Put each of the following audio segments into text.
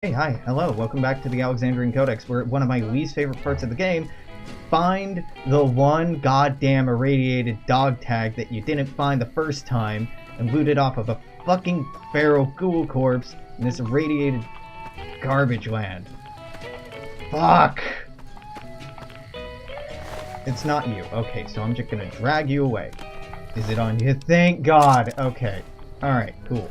Hey, hi, hello, welcome back to the Alexandrian Codex. We're at one of my least favorite parts of the game. Find the one goddamn irradiated dog tag that you didn't find the first time and loot it off of a fucking feral ghoul corpse in this irradiated garbage land. Fuck! It's not you. Okay, so I'm just gonna drag you away. Is it on you? Thank God! Okay. Alright, cool.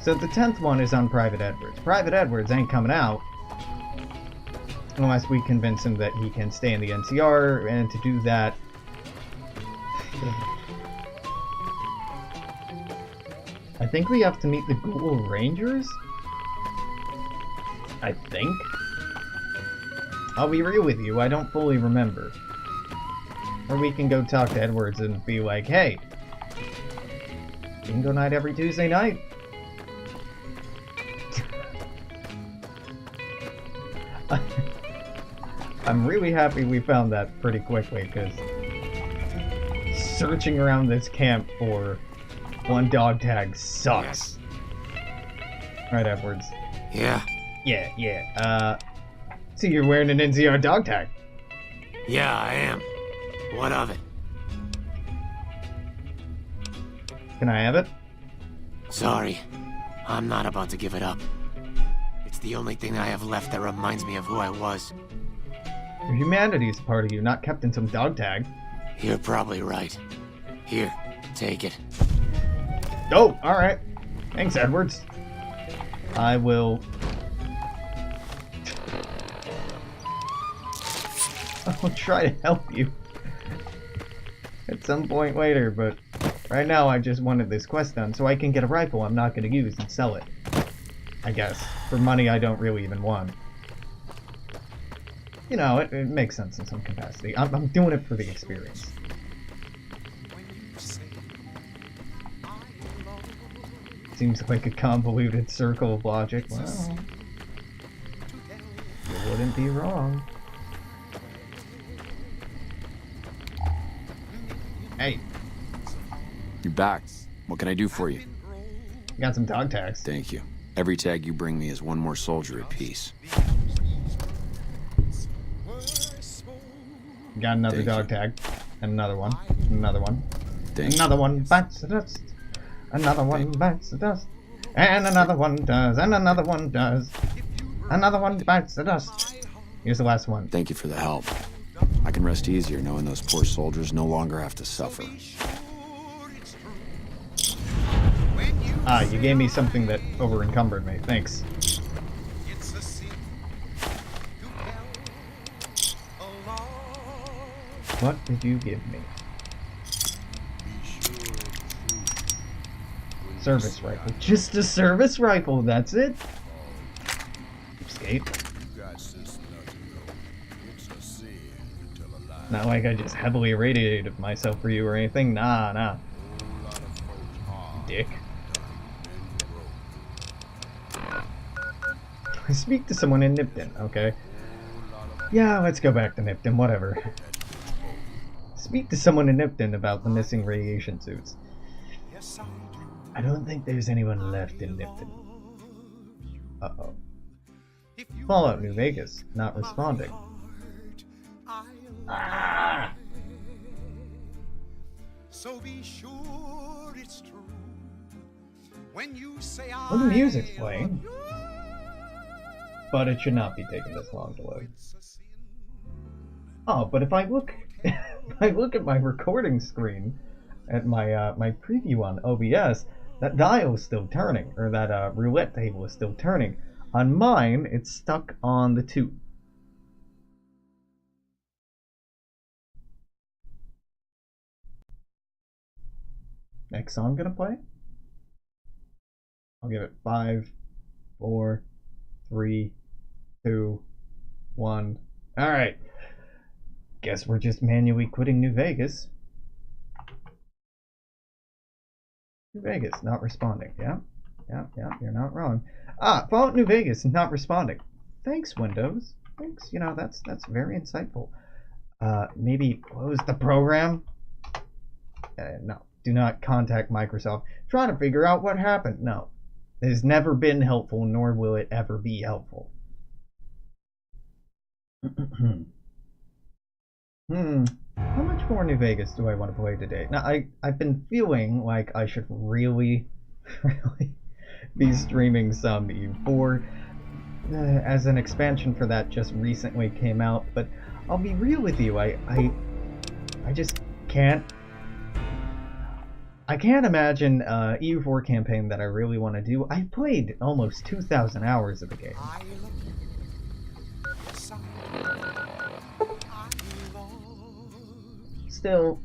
So the 10th one is on Private Edwards. Private Edwards ain't coming out unless we convince him that he can stay in the NCR, and to do that... I think we have to meet the Ghoul Rangers? I think? I'll be real with you, I don't fully remember. Or we can go talk to Edwards and be like, hey, bingo night every Tuesday night? I'm really happy we found that pretty quickly, because searching around this camp for one dog tag sucks. Yes. Right, Edwards? Yeah. Yeah. So you're wearing an NCR dog tag? Yeah, I am. What of it? Can I have it? Sorry. I'm not about to give it up. It's the only thing I have left that reminds me of who I was. Your humanity is part of you, not kept in some dog tag. You're probably right. Here, take it. Oh, alright. Thanks, Edwards. I will... I'll try to help you at some point later, but right now I just wanted this quest done so I can get a rifle I'm not going to use and sell it. I guess. For money I don't really even want. You know, it makes sense in some capacity. I'm doing it for the experience. Seems like a convoluted circle of logic. Well, you wouldn't be wrong. Hey. You're back. What can I do for you? Got some dog tags. Thank you. Every tag you bring me is one more soldier apiece. Got another dog tag. And another one. Another one. Thank another one bites the dust. Another one bites the dust. And another one does. And another one does. Another one bites the dust. Here's the last one. Thank you for the help. I can rest easier knowing those poor soldiers no longer have to suffer. Ah, you gave me something that over-encumbered me. Thanks. What did you give me? Service rifle. Just a service rifle, that's it? Escape. Not like I just heavily irradiated myself for you or anything. Nah. Dick. Speak to someone in Nipton, okay? Yeah, let's go back to Nipton, whatever. Speak to someone in Nipton about the missing radiation suits. I don't think there's anyone left in Nipton. Uh-oh. Fallout New Vegas, not responding. Ah! So be sure it's true when you say well, the music's playing. But it should not be taking this long to load. Oh, but if I look if I look at my recording screen at my my preview on OBS, that dial is still turning, or that roulette table is still turning. On mine, it's stuck on the 2. Next song gonna play? I'll give it 5, 4, 3, 2, 1. Alright. Guess we're just manually quitting New Vegas. New Vegas, not responding. Yeah, you're not wrong. Ah, Fallout New Vegas, not responding. Thanks, Windows. Thanks, you know, that's very insightful. Maybe close the program? No, do not contact Microsoft. Trying to figure out what happened. No. It has never been helpful, nor will it ever be helpful. How much more New Vegas do I want to play today? Now, I've been feeling like I should really, really be streaming some EU4, as an expansion for that just recently came out, but I'll be real with you, I just can't. I can't imagine an EU4 campaign that I really want to do. I've played almost 2,000 hours of the game. Still,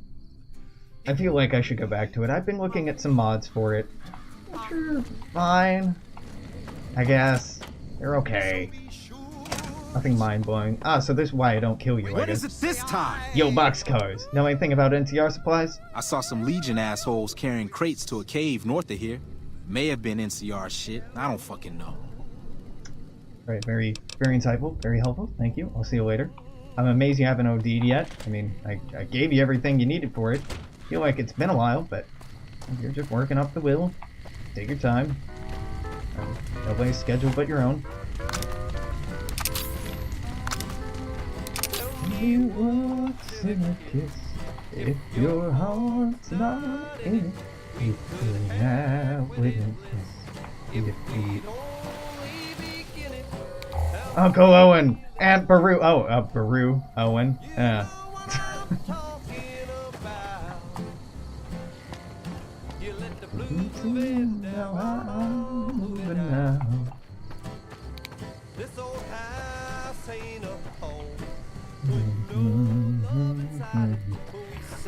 I feel like I should go back to it. I've been looking at some mods for it. Sure, fine. I guess. They're okay. Nothing mind-blowing. Ah, so this is why I don't kill you, I guess. What is it this time? Yo, boxcars. Know anything about NCR supplies? I saw some Legion assholes carrying crates to a cave north of here. May have been NCR shit. I don't fucking know. Alright, very insightful, very helpful. Thank you. I'll see you later. I'm amazed you haven't OD'd yet. I mean, I gave you everything you needed for it. Feel like it's been a while, but you're just working up the will. Take your time. Nobody's schedule but your own. You what's in a kiss if your heart's not in it? You could have witness defeat. Uncle Owen! Aunt Baru! Oh, Baru Owen. Yeah.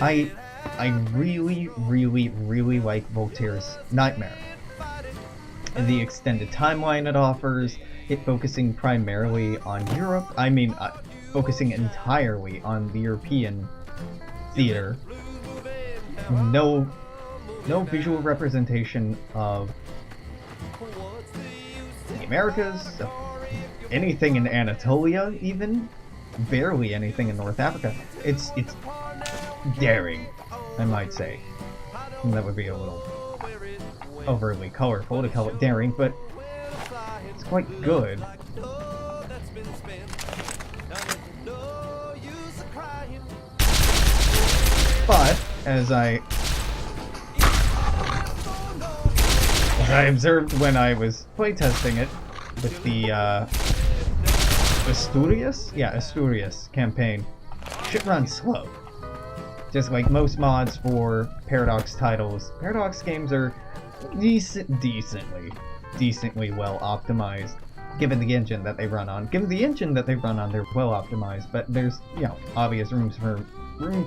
I really like Voltaire's Nightmare. And the extended timeline it offers, it focusing primarily on Europe, focusing entirely on the European theater. No visual representation of the Americas, of anything in Anatolia even, barely anything in North Africa. It's daring, I might say. And that would be a little overly colorful to call it daring, but it's quite good. But as I observed when I was playtesting it with the Asturias campaign, shit runs slow. Just like most mods for Paradox titles, Paradox games are decently well optimized, given the engine that they run on. Given the engine that they run on, they're well optimized, but there's, obvious room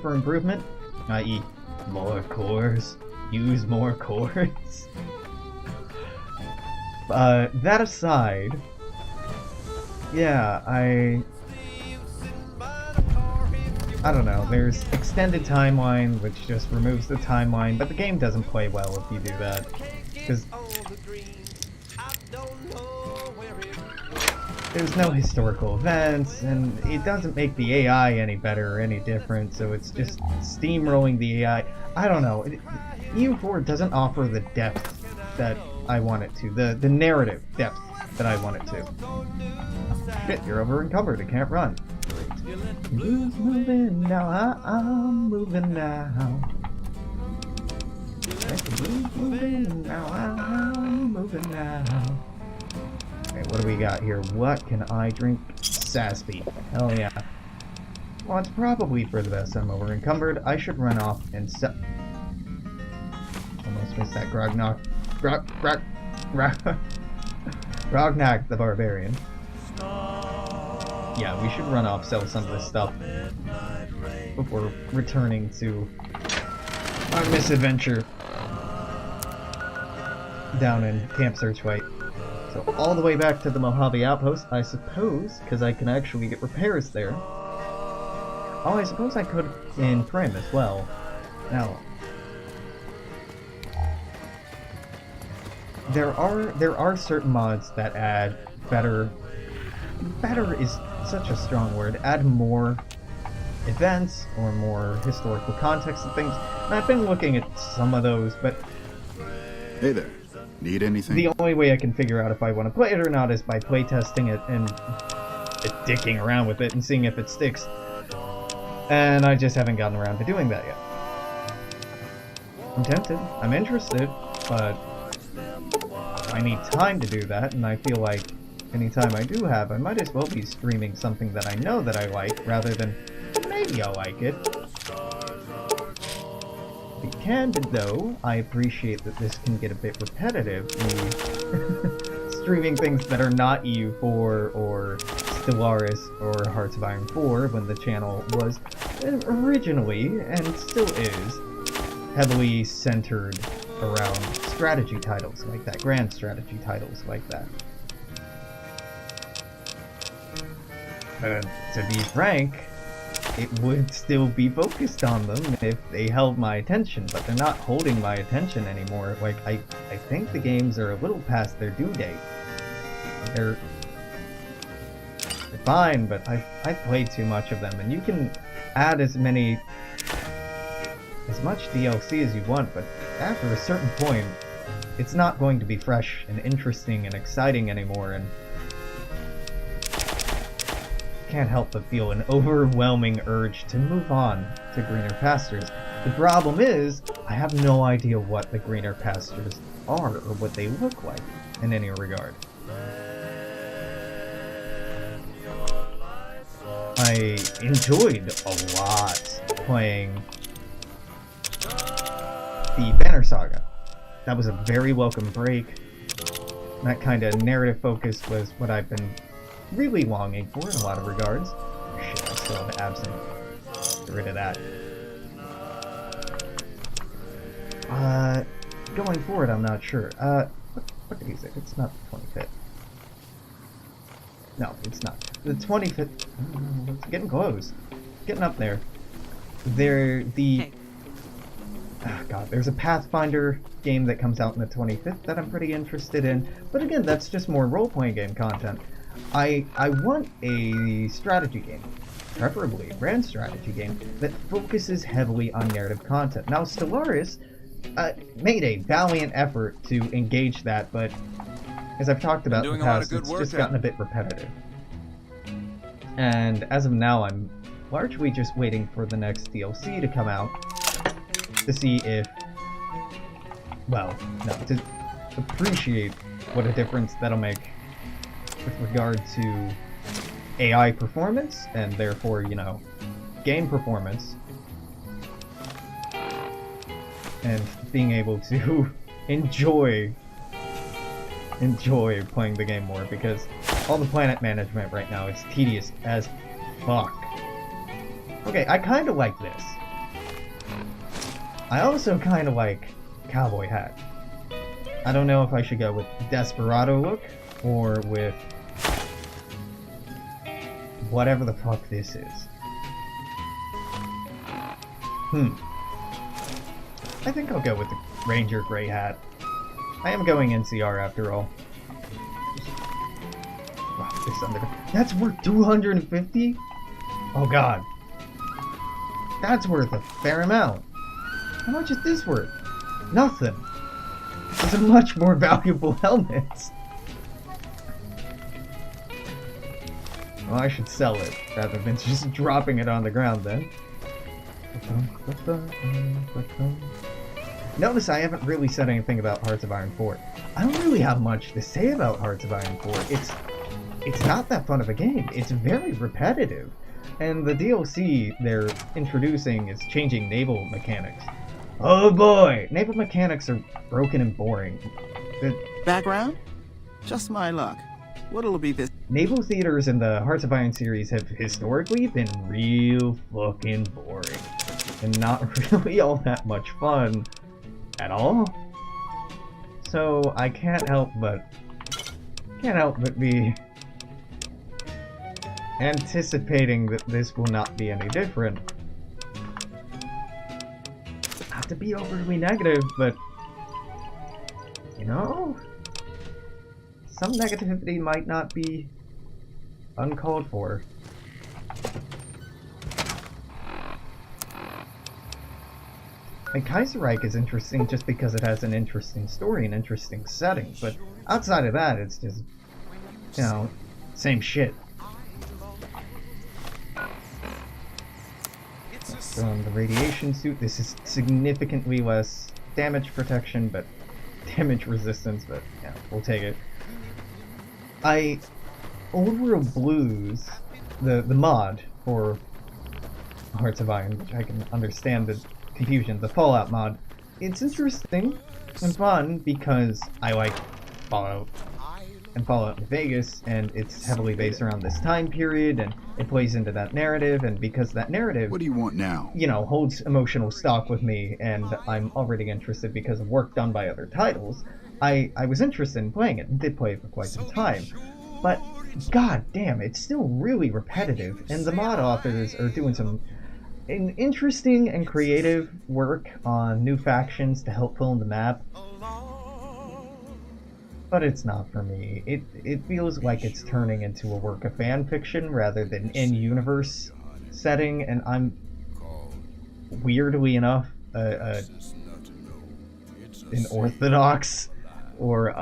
for improvement, i.e. more cores, use more cores. That aside, yeah, I don't know, there's extended timeline, which just removes the timeline, but the game doesn't play well if you do that, because there's no historical events, and it doesn't make the AI any better or any different, so it's just steamrolling the AI. I don't know, EU4 doesn't offer the depth that I want it to, the narrative depth that I want it to. Shit, you're over encumbered, it can't run. Who's moving now? I'm moving now. Who's moving now? I'm moving now. Okay, what do we got here? What can I drink? Sassby. Hell yeah. Well, it's probably for the best. I'm over encumbered. I should run off and almost missed that Grognak. Grognak the Barbarian. Yeah, we should run off, sell some of this stuff before returning to our misadventure down in Camp Searchlight. So all the way back to the Mojave Outpost, I suppose, because I can actually get repairs there. Oh, I suppose I could in Prim as well. Now, there are certain mods that add better is such a strong word, add more events or more historical context and things. And I've been looking at some of those, but... Hey there. Need anything? the only way I can figure out if I want to play it or not is by playtesting it and dicking around with it and seeing if it sticks. And I just haven't gotten around to doing that yet. I'm tempted, I'm interested, but I need time to do that, and I feel like any time I do have, I might as well be streaming something that I know that I like, rather than maybe I'll like it. To be candid though, I appreciate that this can get a bit repetitive, me streaming things that are not EU4 or Stellaris or Hearts of Iron 4 when the channel was originally, and still is, heavily centered around strategy titles like that, grand strategy titles like that. To be frank, it would still be focused on them if they held my attention, but they're not holding my attention anymore. Like, I think the games are a little past their due date. They're fine, but I've played too much of them, and you can add as much DLC as you want, but after a certain point, it's not going to be fresh and interesting and exciting anymore, and can't help but feel an overwhelming urge to move on to greener pastures. The problem is, I have no idea what the greener pastures are or what they look like in any regard. I enjoyed a lot playing the Banner Saga. That was a very welcome break. That kind of narrative focus was what I've been really longing for in a lot of regards. Oh, shit, I still have Absinthe. Get rid of that. Going forward, I'm not sure. What did he say? It's not the 25th. No, it's not. The 25th... It's getting close. Getting up there. God, there's a Pathfinder game that comes out on the 25th that I'm pretty interested in. But again, that's just more role-playing game content. I want a strategy game, preferably a grand strategy game, that focuses heavily on narrative content. Now, Stellaris made a valiant effort to engage that, but as I've talked about in the past, it's just gotten a bit repetitive. And as of now, I'm largely just waiting for the next DLC to come out to see if, well, no, to appreciate what a difference that'll make with regard to AI performance, and therefore, you know, game performance, and being able to enjoy playing the game more, because all the planet management right now is tedious as fuck. Okay, I kind of like this. I also kind of like Cowboy Hat. I don't know if I should go with Desperado look, or with whatever the fuck this is. I think I'll go with the Ranger Grey Hat. I am going NCR after all. Wow, this that's worth 250? Oh god. That's worth a fair amount. How much is this worth? Nothing. It's a much more valuable helmet. Well, I should sell it rather than just dropping it on the ground then. Notice I haven't really said anything about Hearts of Iron 4. I don't really have much to say about Hearts of Iron 4. It's not that fun of a game. It's very repetitive. And the DLC they're introducing is changing naval mechanics. Oh boy! Naval mechanics are broken and boring. Background? Just my luck. What'll be this? Naval theaters in the Hearts of Iron series have historically been real fucking boring. And not really all that much fun at all. So I can't help but be anticipating that this will not be any different. Not to be overly negative, but you know, some negativity might not be uncalled for. And Kaiserreich is interesting just because it has an interesting story, an interesting setting. But outside of that, it's just, you know, same shit. From the radiation suit, this is significantly less damage protection, but damage resistance, but yeah, we'll take it. Old World Blues, the mod for Hearts of Iron, which I can understand the confusion, the Fallout mod, it's interesting and fun because I like Fallout and Fallout New Vegas, and it's heavily based around this time period, and it plays into that narrative, and because that narrative, What do you want now? you know, holds emotional stock with me, and I'm already interested because of work done by other titles, I was interested in playing it, and did play it for quite some time. But, god damn, it's still really repetitive, and the mod authors are doing some interesting and creative work on new factions to help fill in the map. But it's not for me. It feels like it's turning into a work of fan fiction rather than in-universe setting, and I'm, weirdly enough, an orthodox or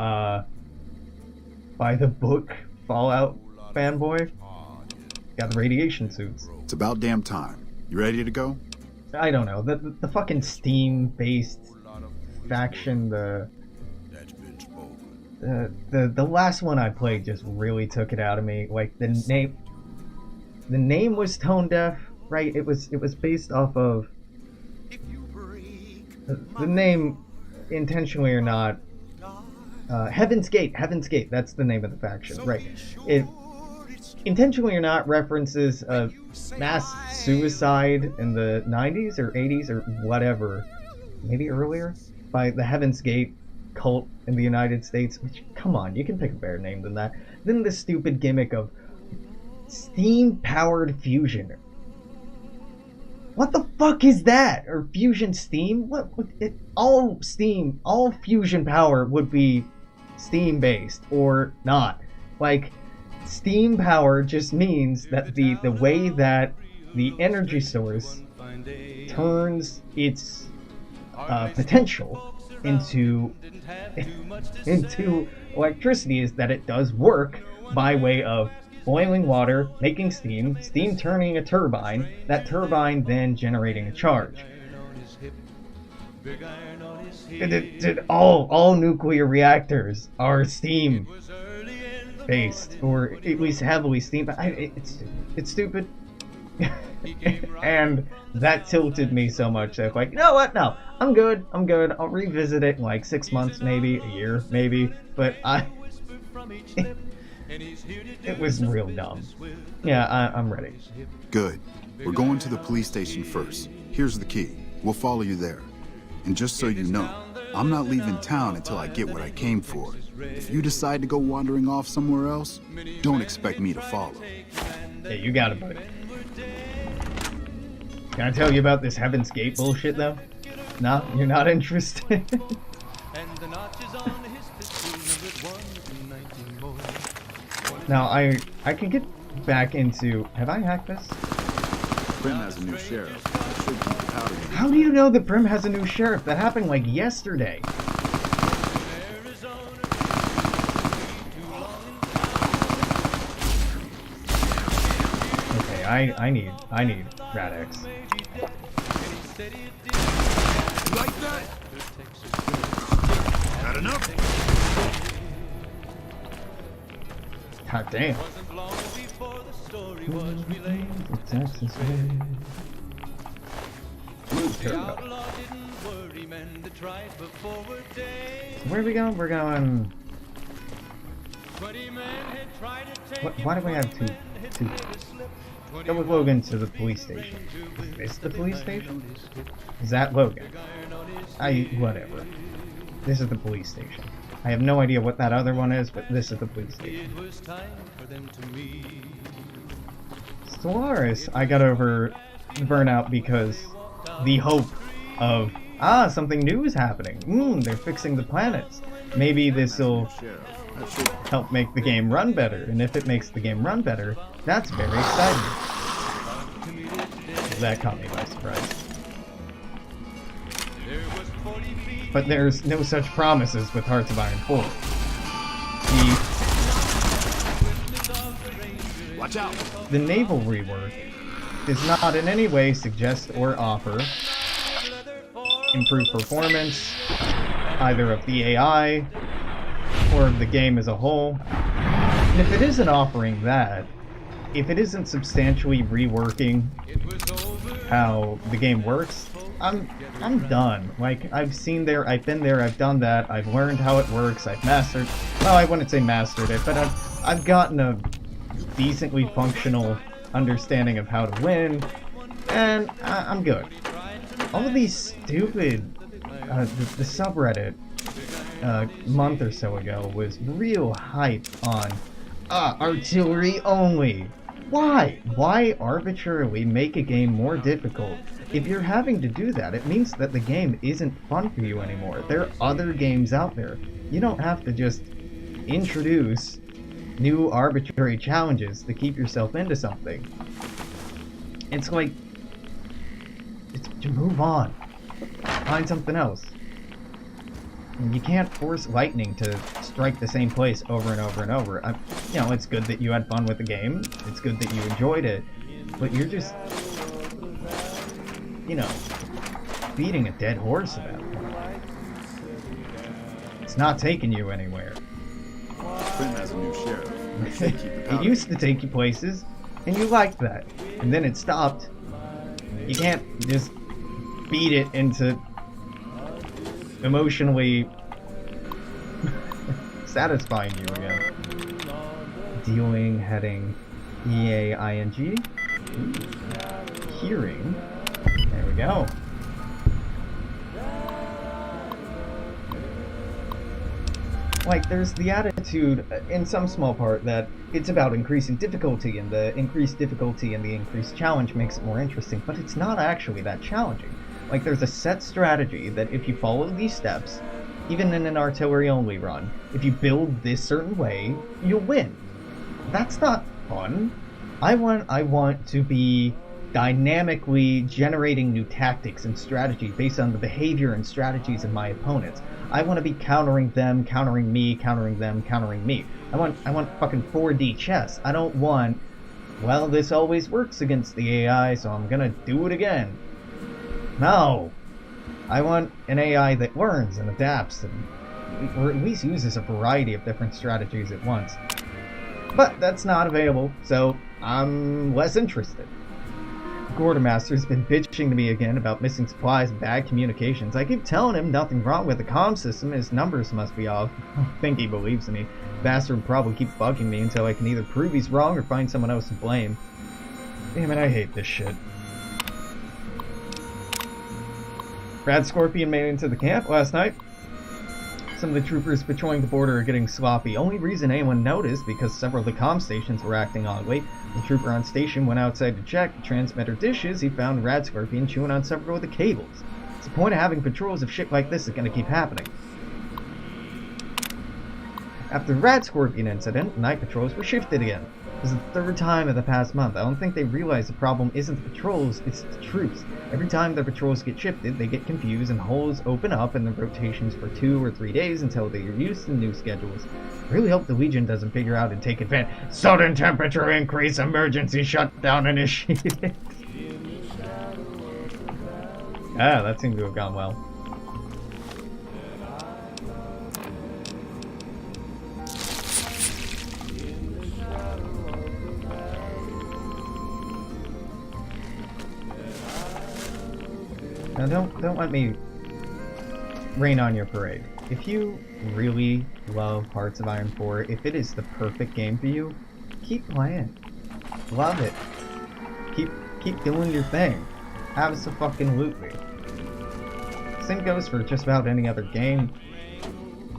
by the book Fallout fanboy. Got the radiation suits. It's about damn time. You ready to go? I don't know. The fucking Steam-based faction, the last one I played just really took it out of me. Like the name was tone deaf, right? It was based off of the name, intentionally or not. Heaven's Gate. Heaven's Gate. That's the name of the faction, right? It intentionally or not references a mass suicide in the 90s or 80s or whatever, maybe earlier, by the Heaven's Gate cult in the United States, which, come on, you can pick a better name than that. Then the stupid gimmick of steam-powered fusion. What the fuck is that? Or fusion steam? All steam, all fusion power would be steam-based, or not. Like, steam power just means that the way that the energy source turns its potential into electricity is that it does work by way of boiling water, making steam, steam turning a turbine, that turbine then generating a charge. All nuclear reactors are steam based, or at least heavily steam. It's stupid. And that tilted me so much that, like, you know what? No, I'm good. I'll revisit it in like 6 months, maybe a year, maybe. But it was real dumb. Yeah, I'm ready. Good. We're going to the police station first. Here's the key. We'll follow you there. And just so you know, I'm not leaving town until I get what I came for. If you decide to go wandering off somewhere else, don't expect me to follow. Yeah, you got it, buddy. Can I tell you about this Heaven's Gate bullshit, though? No? You're not interested? Now, I can get back into... Have I hacked this? Prim has a new sheriff. Should keep the powder. How do you know that Prim has a new sheriff? That happened, like, yesterday. Okay, I need Rad-X. Like that? Got enough? God damn. Texas Where are we going? We're going... Why do we have two? Go with Logan to the police station. Is this the police station? Is that Logan? Whatever. This is the police station. I have no idea what that other one is, but this is the police station. Stellaris, I got over burnout because the hope of, something new is happening. They're fixing the planets. Maybe this will help make the game run better, and if it makes the game run better, that's very exciting. That caught me by surprise. But there's no such promises with Hearts of Iron 4. Watch out! The naval rework does not in any way suggest or offer improved performance, either of the AI or of the game as a whole. And if it isn't offering that, if it isn't substantially reworking how the game works, I'm done. Like, I've been there, I've done that, I've learned how it works, I've mastered, well, I wouldn't say mastered it, but I've gotten a decently functional understanding of how to win, and I'm good. All of these stupid, the subreddit a month or so ago was real hype on artillery only. Why? Why arbitrarily make a game more difficult? If you're having to do that, it means that the game isn't fun for you anymore. There are other games out there. You don't have to just introduce new arbitrary challenges to keep yourself into something. It's like, to move on. Find something else. You can't force lightning to strike the same place over and over and over. You know, it's good that you had fun with the game. It's good that you enjoyed it. But you're just, you know, beating a dead horse at that point. It's not taking you anywhere. Flynn has a new sheriff. They keep the It powder. used to take you places, and you liked that. And then it stopped. You can't just beat it into emotionally satisfying you again. Dealing, heading, E-A-I-N-G. Hearing. There we go. Like, there's the attitude, in some small part, that it's about increasing difficulty, and the increased difficulty and the increased challenge makes it more interesting, but it's not actually that challenging. Like, there's a set strategy that if you follow these steps, even in an artillery-only run, if you build this certain way, you'll win. That's not fun. I want to be dynamically generating new tactics and strategy based on the behavior and strategies of my opponents. I want to be countering them, countering me, countering them, countering me. I want fucking 4D chess. I don't want, well, this always works against the AI, so I'm gonna do it again. No. I want an AI that learns and adapts, or at least uses a variety of different strategies at once. But that's not available, so I'm less interested. Quartermaster's been bitching to me again about missing supplies and bad communications. I keep telling him nothing wrong with the comm system, his numbers must be off. I think he believes me. Bastard will probably keep bugging me until I can either prove he's wrong or find someone else to blame. Damn it, I hate this shit. Brad Scorpion made it into the camp last night. Some of the troopers patrolling the border are getting sloppy. Only reason anyone noticed because several of the comm stations were acting oddly. The trooper on station went outside to check the transmitter dishes. He found Rad Scorpion chewing on several of the cables. What's the point of having patrols if shit like this is going to keep happening? After the Rad Scorpion incident, night patrols were shifted again. This is the third time in the past month. I don't think they realize the problem isn't the patrols, it's the troops. Every time the patrols get shifted, they get confused and holes open up in the rotations for 2 or 3 days until they are used to new schedules. I really hope the Legion doesn't figure out and take advantage. Sudden temperature increase, emergency shutdown initiated. Ah, that seemed to have gone well. Now don't let me rain on your parade. If you really love Hearts of Iron 4, if it is the perfect game for you, keep playing. Love it. Keep doing your thing. Abso-fucking-lutely. Same goes for just about any other game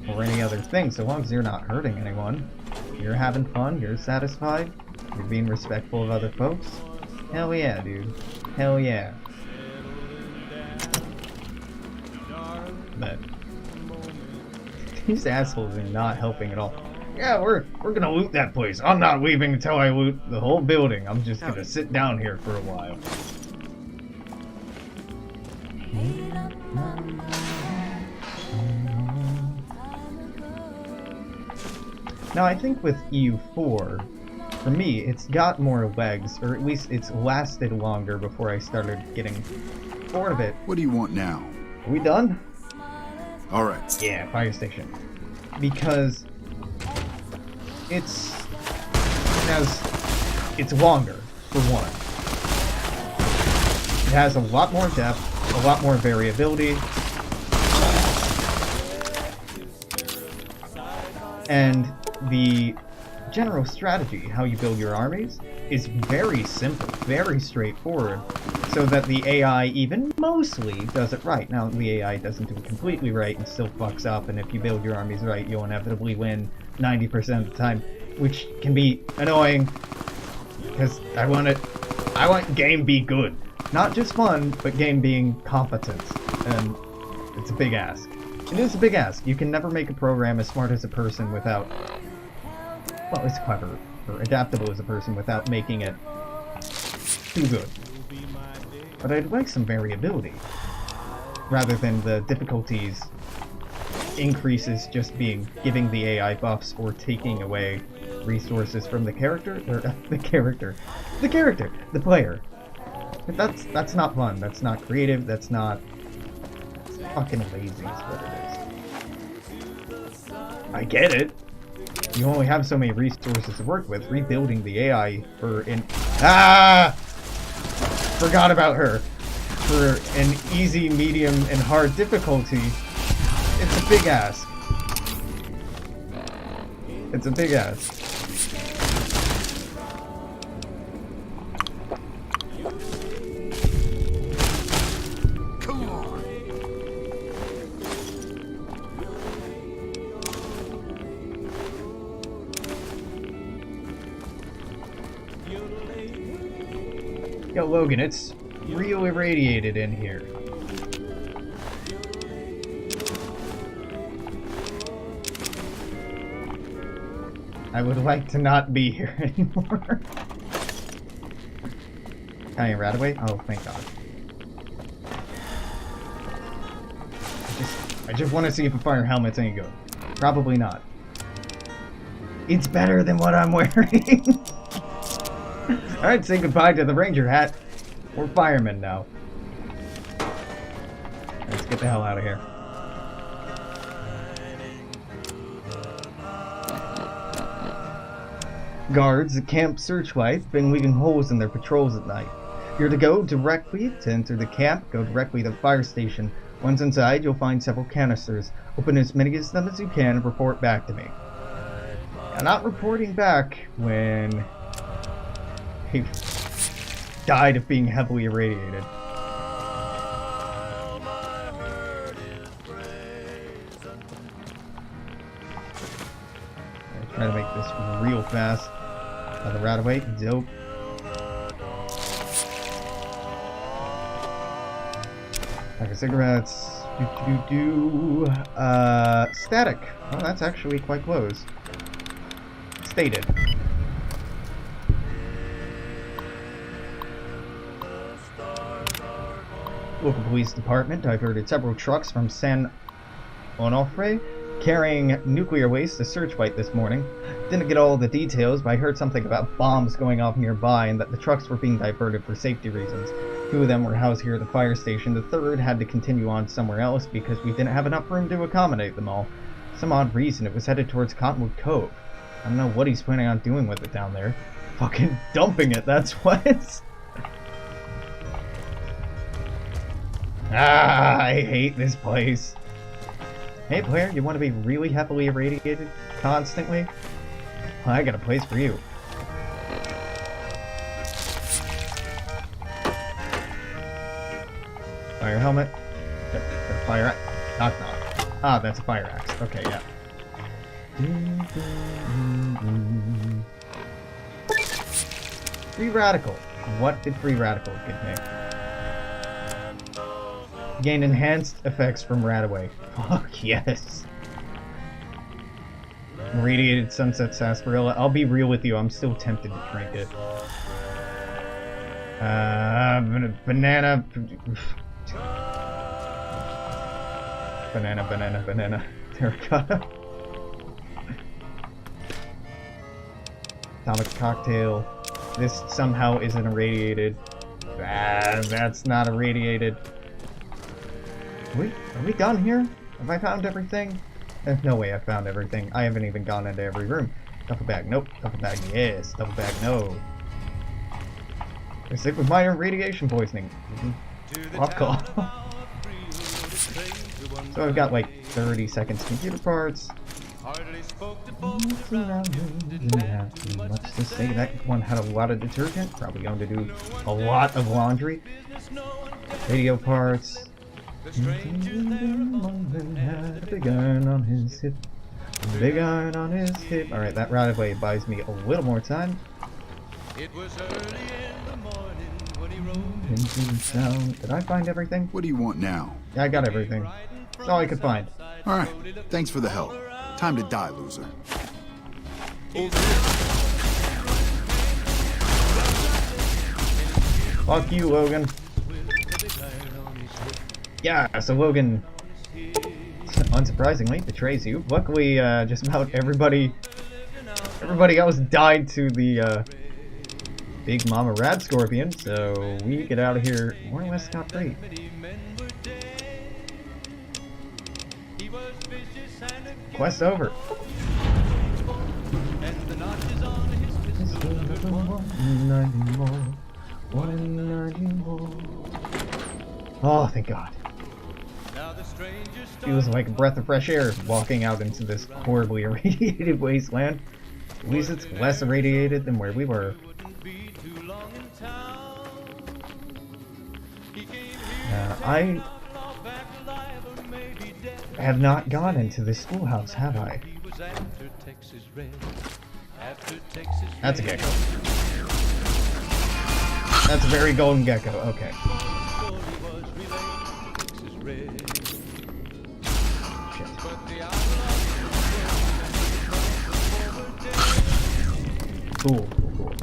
or any other thing, so long as you're not hurting anyone. You're having fun, you're satisfied, you're being respectful of other folks. Hell yeah, dude. Hell yeah. But these assholes are not helping at all. Yeah, we're gonna loot that place. I'm not leaving until I loot the whole building. I'm just gonna sit down here for a while. Now I think with EU4, for me, it's got more legs, or at least it's lasted longer before I started getting bored of it. What do you want now? Are we done? All right. Yeah, fire station. Because it's longer, for one. It has a lot more depth, a lot more variability, and the general strategy, how you build your armies, is very simple, very straightforward, so that the AI even mostly does it right. Now, the AI doesn't do it completely right and still fucks up, and if you build your armies right, you'll inevitably win 90% of the time, which can be annoying, because I want game be good. Not just fun, but game being competent, and it's a big ask. It is a big ask. You can never make a program as smart as a person without... well, it's clever, or adaptable as a person without making it too good. But I'd like some variability, rather than the difficulties increases just being giving the AI buffs or taking away resources from the character, or the player. That's not fun, that's not creative, that's fucking lazy is what it is. I get it. You only have so many resources to work with. Rebuilding the AI forgot about her. For an easy, medium, and hard difficulty, it's a big ask. It's a big ask. Yo, Logan, it's real irradiated in here. I would like to not be here anymore. Can I rat away? Oh, thank God. I just want to see if a fire helmet's any good. Probably not. It's better than what I'm wearing. Alright, say goodbye to the ranger hat. We're firemen now. Let's get the hell out of here. Guards at Camp Searchlight been leaving holes in their patrols at night. You're to go directly to enter the camp, go directly to the fire station. Once inside, you'll find several canisters. Open as many of them as you can and report back to me. I'm not reporting back when he died of being heavily irradiated. Try to make this real fast. The rat away, dope. Pack of cigarettes. Static. Oh, that's actually quite close. Stated. Local police department diverted several trucks from San Onofre carrying nuclear waste to Searchlight this morning. Didn't get all the details, but I heard something about bombs going off nearby and that the trucks were being diverted for safety reasons. 2 of them were housed here at the fire station. The third had to continue on somewhere else because we didn't have enough room to accommodate them all. For some odd reason, it was headed towards Cottonwood Cove. I don't know what he's planning on doing with it down there. Fucking dumping it, that's what. I hate this place. Hey player, you want to be really heavily irradiated constantly? Well, I got a place for you. Fire helmet. Fire axe. Knock knock. Ah, that's a fire axe. Okay, yeah. Free radical. What did free radical give me? Gain enhanced effects from Radaway. Fuck yes. Radiated Sunset Sarsaparilla. I'll be real with you, I'm still tempted to drink it. Banana. Banana. Terracotta. Atomic cocktail. This somehow isn't irradiated. Ah, that's not irradiated. Are we done here? Have I found everything? No way I found everything. I haven't even gone into every room. Duffel bag, nope. Duffel bag, yes. Duffel bag, no. I'm sick with minor radiation poisoning. Off call. So I've got like 30 seconds computer parts. Much to say. That one had a lot of detergent. Probably going to do a lot of laundry. Radio parts. Had a big iron on his hip. Big iron on his hip. Alright, that right away buys me a little more time. It was early in the morning when he rode into the sound. Did I find everything? What do you want now? Yeah, I got everything. That's all I could find. Alright, thanks for the help. Time to die, loser. Fuck you, Logan. Yeah, so Logan, unsurprisingly, betrays you. Luckily, just about everybody else died to the big mama rad scorpion, so we get out of here more or less scot-free. Quest over. Oh, thank God. Feels like a breath of fresh air walking out into this horribly irradiated wasteland. At least it's less irradiated than where we were. I have not gone into this schoolhouse, have I? That's a gecko. That's a very golden gecko, okay. Shit. Cool, cool.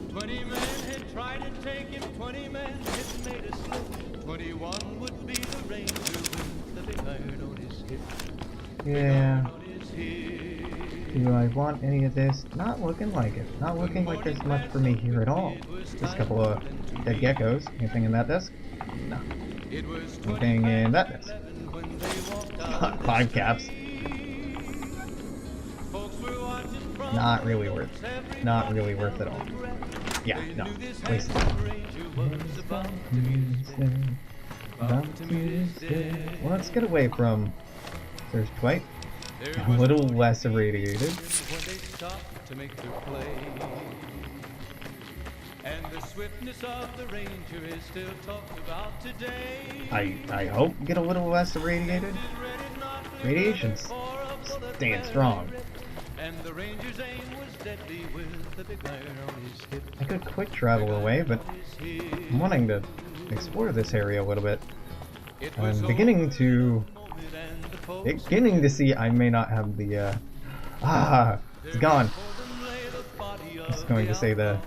20 men had tried to take him, 20 men had made a slip. 21 would be the ranger with the big iron on his hip. Yeah. Do I want any of this? Not looking like it. Not looking like there's much for me here at all. Just a couple of dead geckos. Anything in that desk? No. Anything in that desk? 5 caps. Not really worth it. Not really worth it all. Yeah, no. Wasted. Well, let's get away from Surge Dwight. A little less irradiated. I hope get a little less irradiated. Radiation's staying strong. I could quick travel away, but I'm wanting to explore this area a little bit. I'm beginning to see I may not have the it's gone. I was going to say the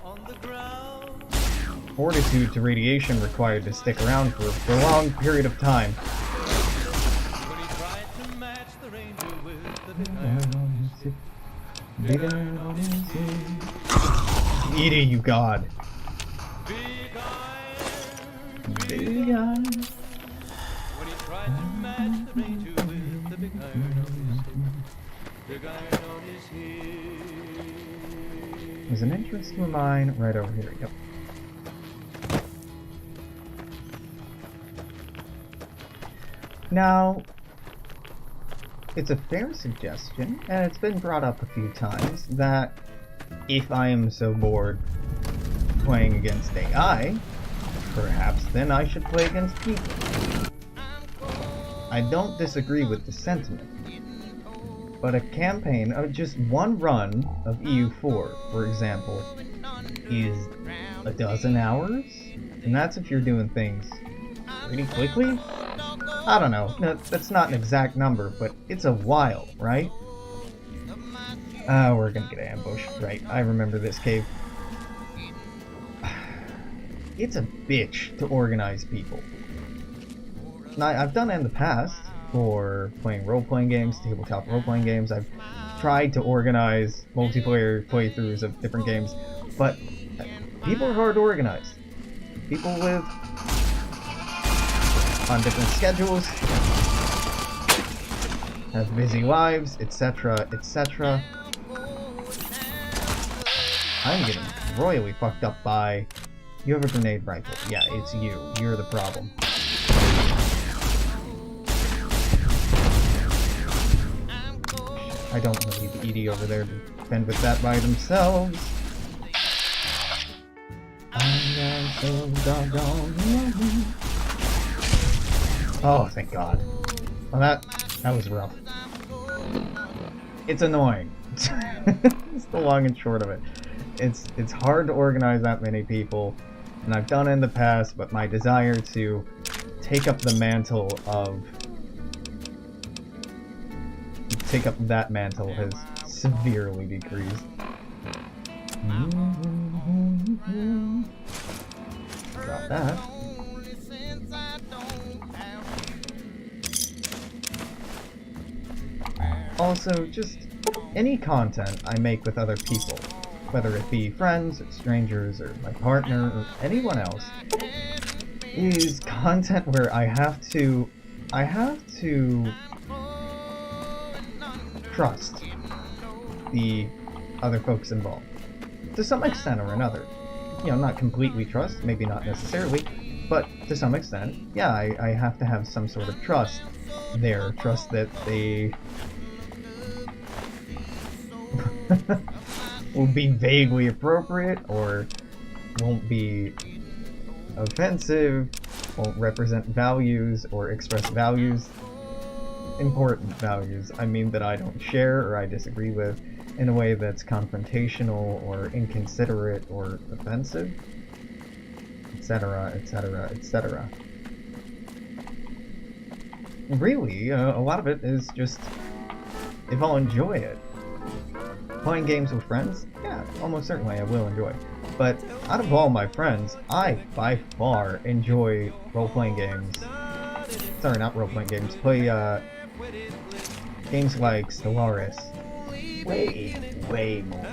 fortitude to radiation required to stick around for a prolonged period of time. Eat it, you god. Big eye. There's an entrance to a mine right over here. Yep. Now, it's a fair suggestion, and it's been brought up a few times, that if I am so bored playing against AI, perhaps then I should play against people. I don't disagree with the sentiment, but a campaign of just one run of EU4, for example, is a dozen hours? And that's if you're doing things pretty quickly? I don't know, that's not an exact number, but it's a while, right? We're gonna get ambushed, right? I remember this cave. It's a bitch to organize people. Now, I've done it in the past for playing role-playing games, tabletop role-playing games. I've tried to organize multiplayer playthroughs of different games, but people are hard to organize. People live on different schedules, have busy lives, etc., etc. I'm getting royally fucked up by... You have a grenade rifle. Yeah, it's you. You're the problem. I don't leave Edie over there to fend with that by themselves. Oh, thank God. Well, that was rough. It's annoying. It's the long and short of it. It's hard to organize that many people, and I've done it in the past, but my desire to take up the mantle of... take up that mantle has severely decreased. Drop that. Also, just any content I make with other people, whether it be friends, or strangers, or my partner, or anyone else, is content where I have to trust the other folks involved. To some extent or another. You know, not completely trust, maybe not necessarily, but to some extent, yeah, I have to have some sort of trust there. Trust that they will be vaguely appropriate, or won't be offensive, won't represent values, or express values, important values, I mean, that I don't share or I disagree with, in a way that's confrontational or inconsiderate or offensive, etc., etc., etc. Really, a lot of it is just if I'll enjoy it. Playing games with friends? Yeah, almost certainly I will enjoy. But out of all my friends, I, by far, enjoy role-playing games. Sorry, not role-playing games. Play, games like Stellaris. Way more.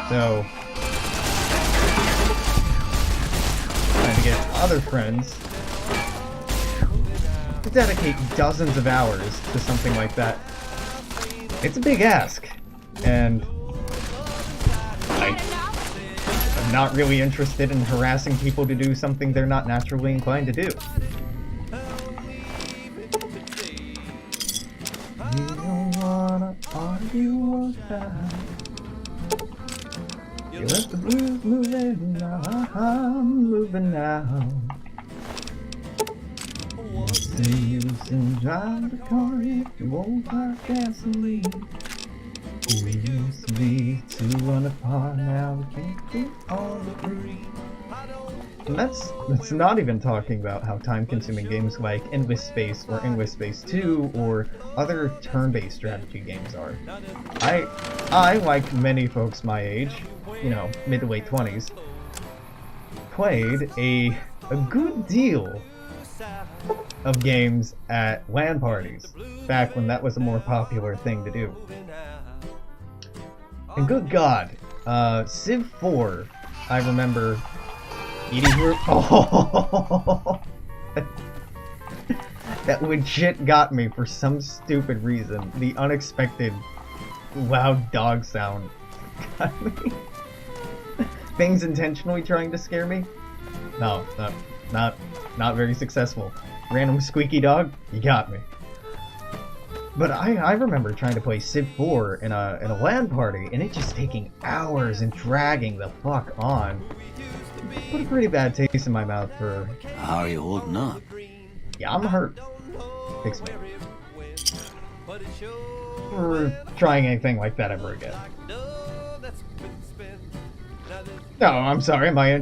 So, trying to get other friends to dedicate dozens of hours to something like that. It's a big ask, and I'm not really interested in harassing people to do something they're not naturally inclined to do. You don't wanna argue about. You let the blues move in now. I'm moving now. What's the use in driving the car if you won't have gasoline? We used to be to run apart, now we can't get on the green. And that's not even talking about how time-consuming games like Endless Space or Endless Space 2 or other turn-based strategy games are. I, like many folks my age, you know, mid to late 20s, played a good deal of games at LAN parties, back when that was a more popular thing to do. And good God, Civ 4, I remember eating group. Oh, that legit got me for some stupid reason. The unexpected loud dog sound got me. Things intentionally trying to scare me? No, not very successful. Random squeaky dog? You got me. But I remember trying to play Civ 4 in a LAN party, and it just taking hours and dragging the fuck on. Put a pretty bad taste in my mouth for... How are you holding up? Yeah, I'm hurt. Fix me. For trying anything like that ever again. No, I'm sorry, am I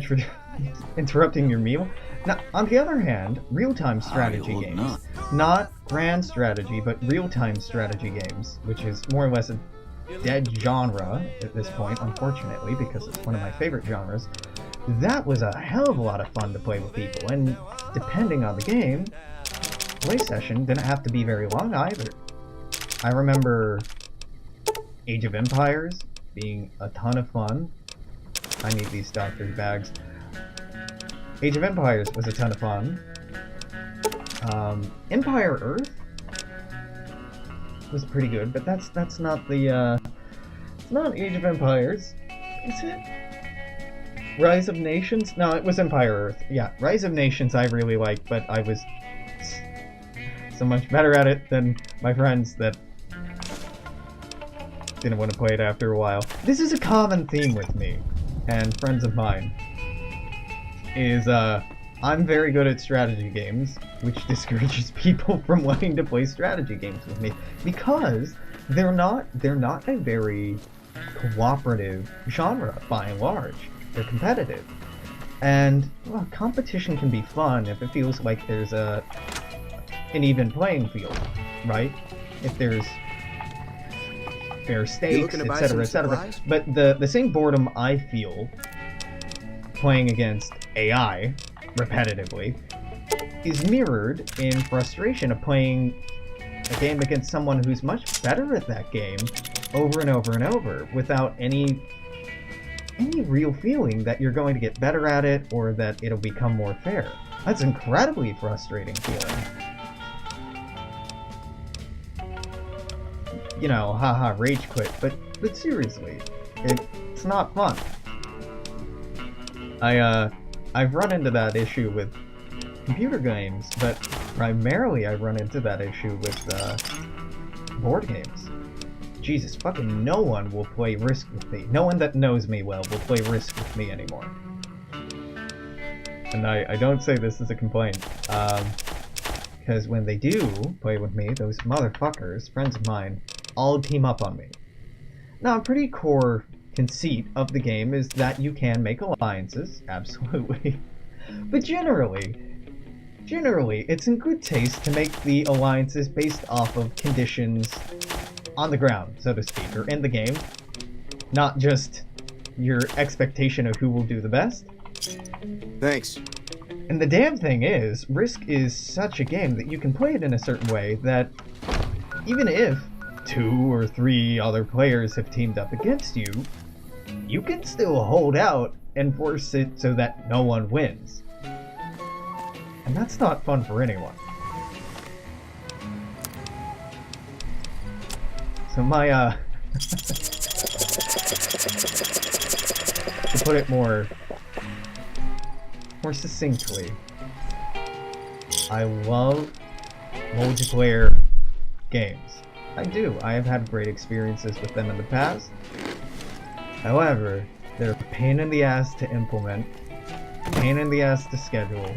interrupting your meal? Now, on the other hand, real-time strategy games, not grand strategy, but real-time strategy games, which is more or less a dead genre at this point, unfortunately, because it's one of my favorite genres, that was a hell of a lot of fun to play with people, and depending on the game, play session didn't have to be very long either. I remember Age of Empires being a ton of fun. I need these doctor's bags. Age of Empires was a ton of fun. Empire Earth was pretty good, but that's not the it's not Age of Empires, is it? Rise of Nations? No, it was Empire Earth. Yeah, Rise of Nations I really liked, but I was so much better at it than my friends that didn't want to play it after a while. This is a common theme with me and friends of mine, is I'm very good at strategy games, which discourages people from wanting to play strategy games with me, because they're not a very cooperative genre by and large. They're competitive. And well, competition can be fun if it feels like there's an even playing field, right? If there's fair stakes, etc., etc. But the same boredom I feel playing against AI repetitively is mirrored in frustration of playing a game against someone who's much better at that game over and over and over without any real feeling that you're going to get better at it or that it'll become more fair. That's an incredibly frustrating feeling. You know, haha, rage quit, but seriously, it's not fun. I've run into that issue with computer games, but primarily I run into that issue with board games. Jesus, fucking no one will play Risk with me. No one that knows me well will play Risk with me anymore. And I don't say this as a complaint, because when they do play with me, those motherfuckers, friends of mine, all team up on me. Now, a pretty core conceit of the game is that you can make alliances, absolutely. But generally, it's in good taste to make the alliances based off of conditions on the ground, so to speak, or in the game, not just your expectation of who will do the best. Thanks. And the damn thing is, Risk is such a game that you can play it in a certain way that even if 2 or 3 other players have teamed up against you, you can still hold out and force it so that no one wins. And that's not fun for anyone. So my, to put it more succinctly, I love multiplayer games. I do. I have had great experiences with them in the past. However, they're a pain in the ass to implement, pain in the ass to schedule,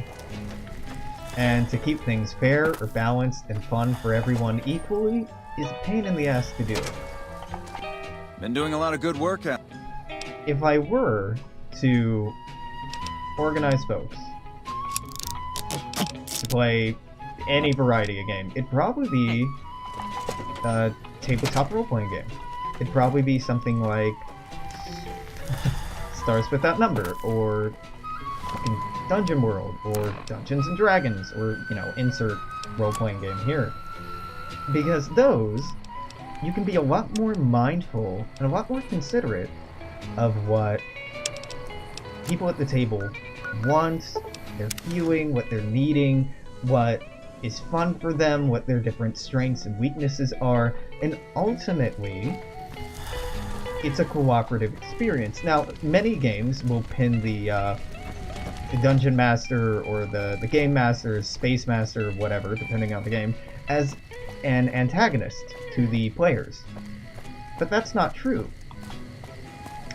and to keep things fair or balanced and fun for everyone equally is a pain in the ass to do. Been doing a lot of good work out. If I were to organize folks to play any variety of game, it'd probably be a tabletop role-playing game. It'd probably be something like Stars Without Number, or fucking Dungeon World, or Dungeons and Dragons, or, you know, insert role-playing game here. Because those, you can be a lot more mindful and a lot more considerate of what people at the table want, they're feeling, what they're needing, what is fun for them, what their different strengths and weaknesses are, and ultimately, it's a cooperative experience. Now, many games will pin the Dungeon Master or the Game Master, Space Master, or whatever, depending on the game, as an antagonist to the players. But that's not true.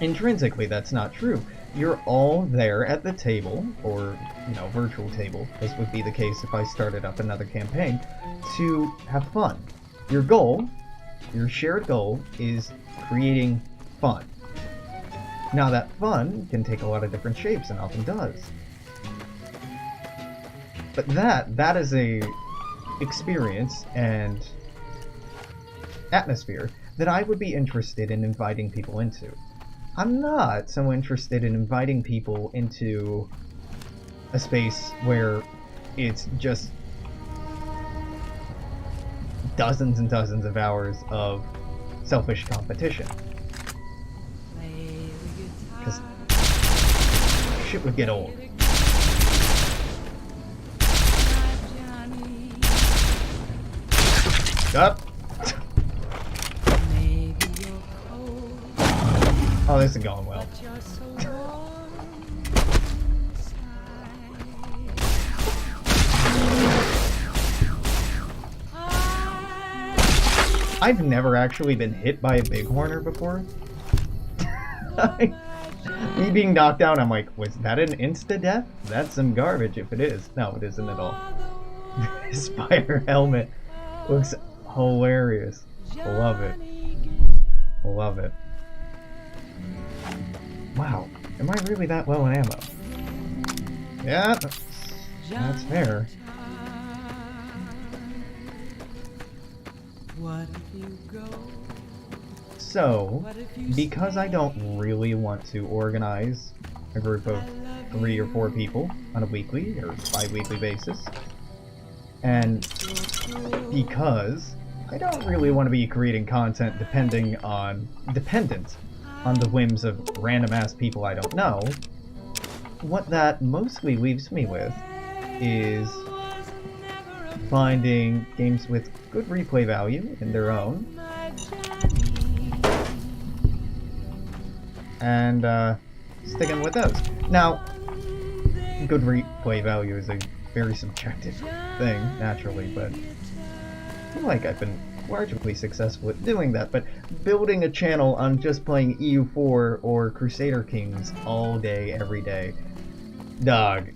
Intrinsically, that's not true. You're all there at the table, or, you know, virtual table, as would be the case if I started up another campaign, to have fun. Your goal, your shared goal, is creating fun. Now that fun can take a lot of different shapes, and often does. But that is a experience and atmosphere that I would be interested in inviting people into. I'm not so interested in inviting people into a space where it's just dozens and dozens of hours of selfish competition. Because shit would get old. Up. Oh, this is going well. I've never actually been hit by a bighorner before. Me being knocked down, I'm like, was that an insta-death? That's some garbage if it is. No, it isn't at all. This spider helmet looks hilarious. Love it. Love it. Wow, am I really that low in ammo? Yeah, that's fair. So, because I don't really want to organize a group of 3 or 4 people on a weekly or bi-weekly basis, and because I don't really want to be creating content dependent on the whims of random ass people I don't know, what that mostly leaves me with is finding games with good replay value in their own, and sticking with those. Now, good replay value is a very subjective thing, naturally, but I feel like I've been largely successful at doing that. But building a channel on just playing EU4 or Crusader Kings all day, every day, dog,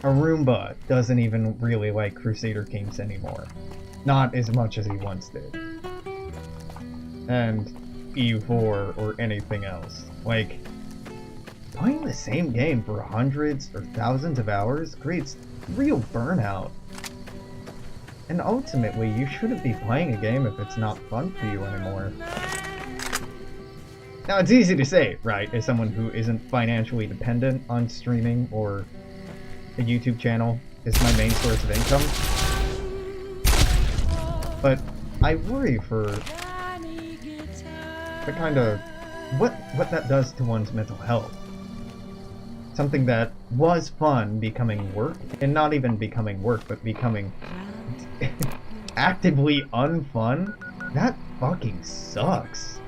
Arumba doesn't even really like Crusader Kings anymore. Not as much as he once did. And EU4 or anything else. Like, playing the same game for hundreds or thousands of hours creates real burnout. And ultimately, you shouldn't be playing a game if it's not fun for you anymore. Now, it's easy to say, right, as someone who isn't financially dependent on streaming or a YouTube channel is my main source of income. But I worry for the kind of what that does to one's mental health. Something that was fun becoming work, and not even becoming work, but becoming actively unfun. That fucking sucks.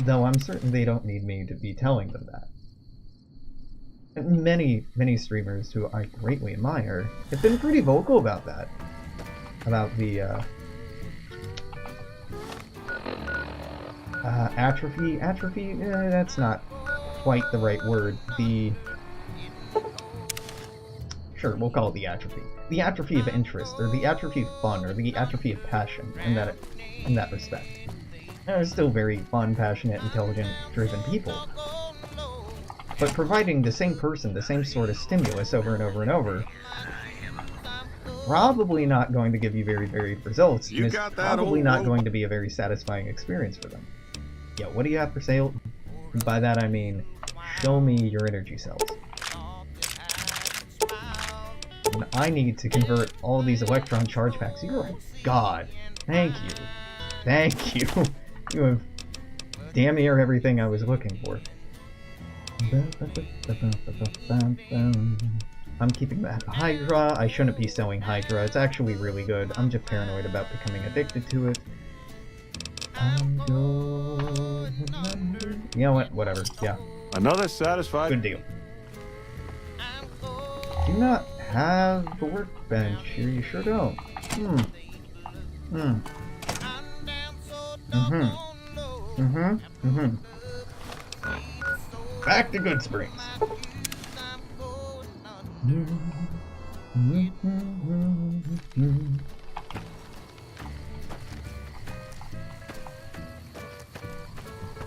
Though I'm certain they don't need me to be telling them that. And many streamers who I greatly admire have been pretty vocal about that. About the atrophy, that's not quite the right word. Sure, we'll call it the atrophy. The atrophy of interest, or the atrophy of fun, or the atrophy of passion, in that respect. They're still very fun, passionate, intelligent, driven people. But providing the same person the same sort of stimulus over and over and over, probably not going to give you very varied results, and it's probably not going to be a very satisfying experience for them. Yeah, what do you have for sale? By that I mean, show me your energy cells. And I need to convert all these electron charge packs. You're a god. Thank you. Thank you. You have damn near everything I was looking for. I'm keeping that Hydra. I shouldn't be selling Hydra. It's actually really good. I'm just paranoid about becoming addicted to it. You know what? Whatever. Yeah. Another satisfied. Good deal. Do not have a workbench here. You sure don't. Back to Good Springs.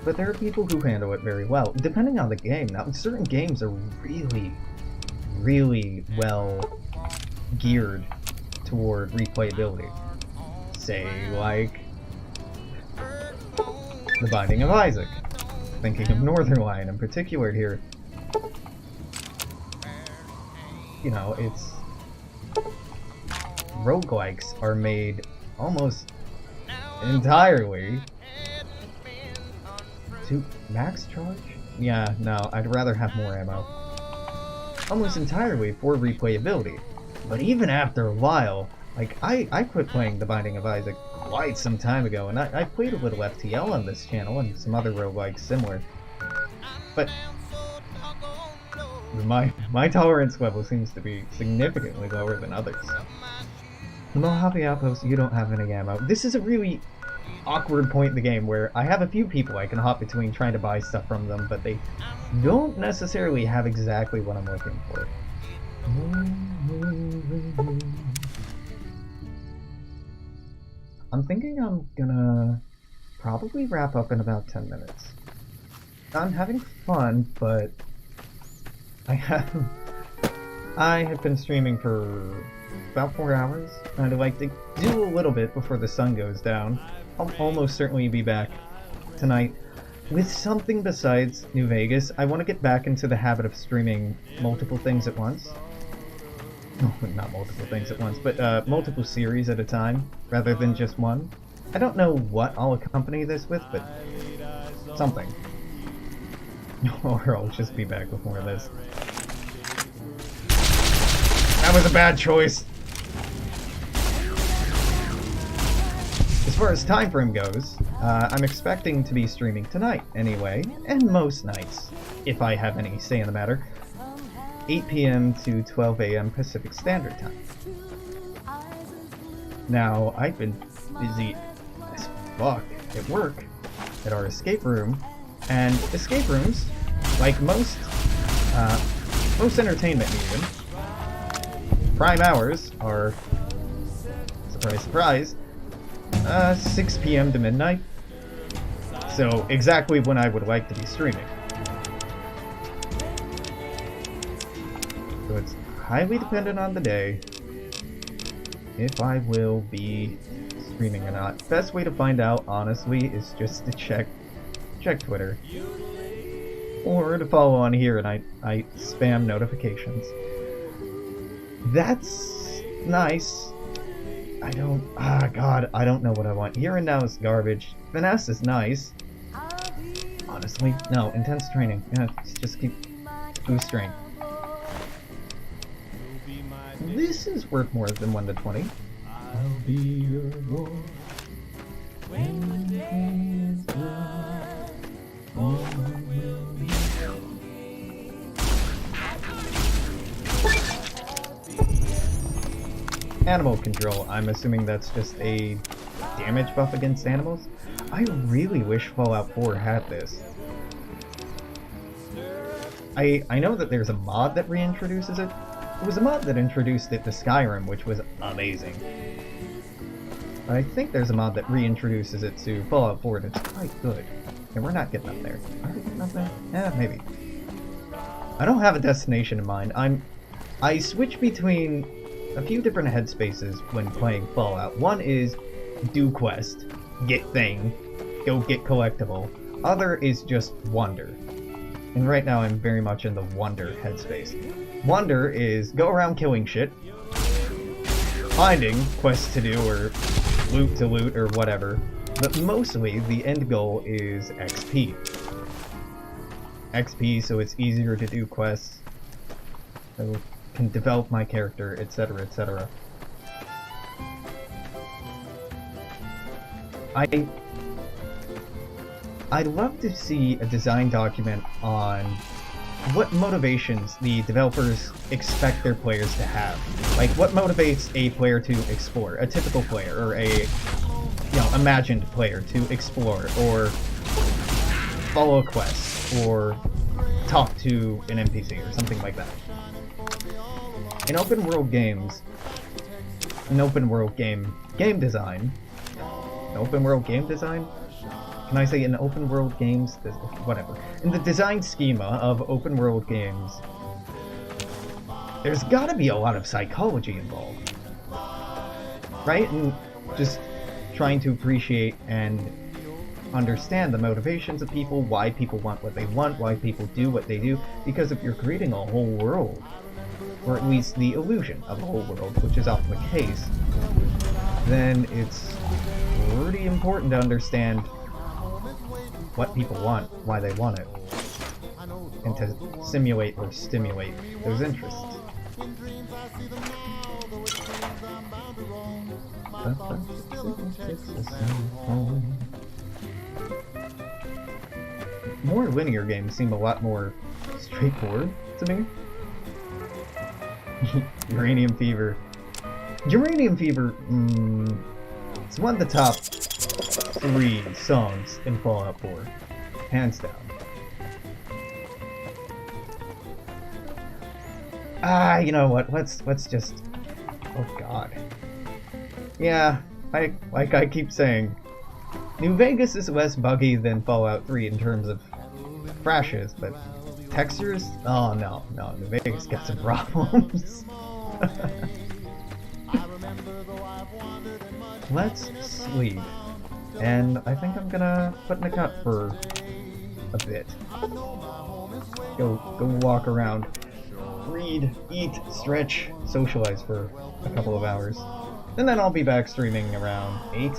But there are people who handle it very well, depending on the game. Now, certain games are really, really well geared toward replayability. Say, like The Binding of Isaac. Thinking of Northernlion in particular here. You know, it's roguelikes are made almost entirely to max charge? Yeah, no, I'd rather have more ammo. Almost entirely for replayability. But even after a while, like, I quit playing The Binding of Isaac quite some time ago, and I played a little FTL on this channel and some other roguelikes similar. But my tolerance level seems to be significantly lower than others. The Mojave Outpost, you don't have any ammo. This is a really awkward point in the game where I have a few people I can hop between trying to buy stuff from them, but they don't necessarily have exactly what I'm looking for. I'm thinking I'm gonna probably wrap up in about 10 minutes. I'm having fun, but I have been streaming for about 4 hours, and I'd like to do a little bit before the sun goes down. I'll almost certainly be back tonight with something besides New Vegas. I want to get back into the habit of streaming multiple things at once. No, not multiple things at once, but multiple series at a time, rather than just one. I don't know what I'll accompany this with, but something. Or I'll just be back with more of this. That was a bad choice. As far as time frame goes, I'm expecting to be streaming tonight anyway, and most nights, if I have any say in the matter, 8 p.m. to 12 a.m. Pacific Standard Time. Now, I've been busy as fuck at work, at our escape room, and escape rooms, like most entertainment medium, prime hours are, surprise surprise, 6 p.m. to midnight. So exactly when I would like to be streaming. So it's highly dependent on the day if I will be streaming or not. Best way to find out, honestly, is just to check Twitter. Or to follow on here and I spam notifications. That's nice. I don't know what I want. Here and Now is garbage. Finesse is nice. Honestly, no, intense training. Yeah, just keep boost strength. This is worth more than 1 to 20. I'll be your war. Animal control. I'm assuming that's just a damage buff against animals. I really wish Fallout 4 had this. I know that there's a mod that reintroduces it. There was a mod that introduced it to Skyrim, which was amazing. But I think there's a mod that reintroduces it to Fallout 4 that's quite good. And we're not getting up there. Are we getting up there? Yeah, maybe. I don't have a destination in mind. I switch between a few different headspaces when playing Fallout. One is do quest, get thing, go get collectible. Other is just wonder. And right now I'm very much in the wonder headspace. Wonder is go around killing shit, finding quests to do or loot to loot or whatever. But mostly the end goal is XP. XP so it's easier to do quests. So can develop my character, etc., etc. I'd love to see a design document on what motivations the developers expect their players to have. Like, what motivates a player to explore, a typical player, or a, imagined player to explore, or follow a quest, or talk to an NPC, or something like that. In open world games, an open world game design, Can I say in open world games? Whatever. In the design schema of open world games, there's gotta be a lot of psychology involved. Right? And just trying to appreciate and understand the motivations of people, why people want what they want, why people do what they do, because if you're creating a whole world, or at least the illusion of a whole world, which is often the case, then it's pretty important to understand what people want, why they want it, and to simulate or stimulate those interests. More linear games seem a lot more straightforward to me. Uranium Fever. Uranium Fever, it's one of the top 3 songs in Fallout 4. Hands down. You know what, let's just... Oh god. Yeah, like I keep saying, New Vegas is less buggy than Fallout 3 in terms of crashes, but textures? Oh no, New Vegas got some problems. Let's sleep. And I think I'm gonna put in a cut for a bit. Go walk around. Read, eat, stretch, socialize for a couple of hours. And then I'll be back streaming around 8.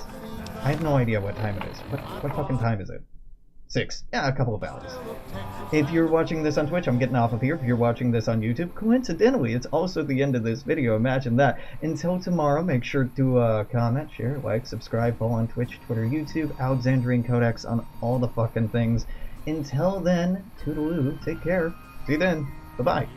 I have no idea what time it is. What fucking time is it? 6. Yeah, a couple of hours. If you're watching this on Twitch, I'm getting off of here. If you're watching this on YouTube, coincidentally, it's also the end of this video. Imagine that. Until tomorrow, make sure to comment, share, like, subscribe, follow on Twitch, Twitter, YouTube, Alexandrian Codex on all the fucking things. Until then, toodaloo, take care. See you then. Bye-bye.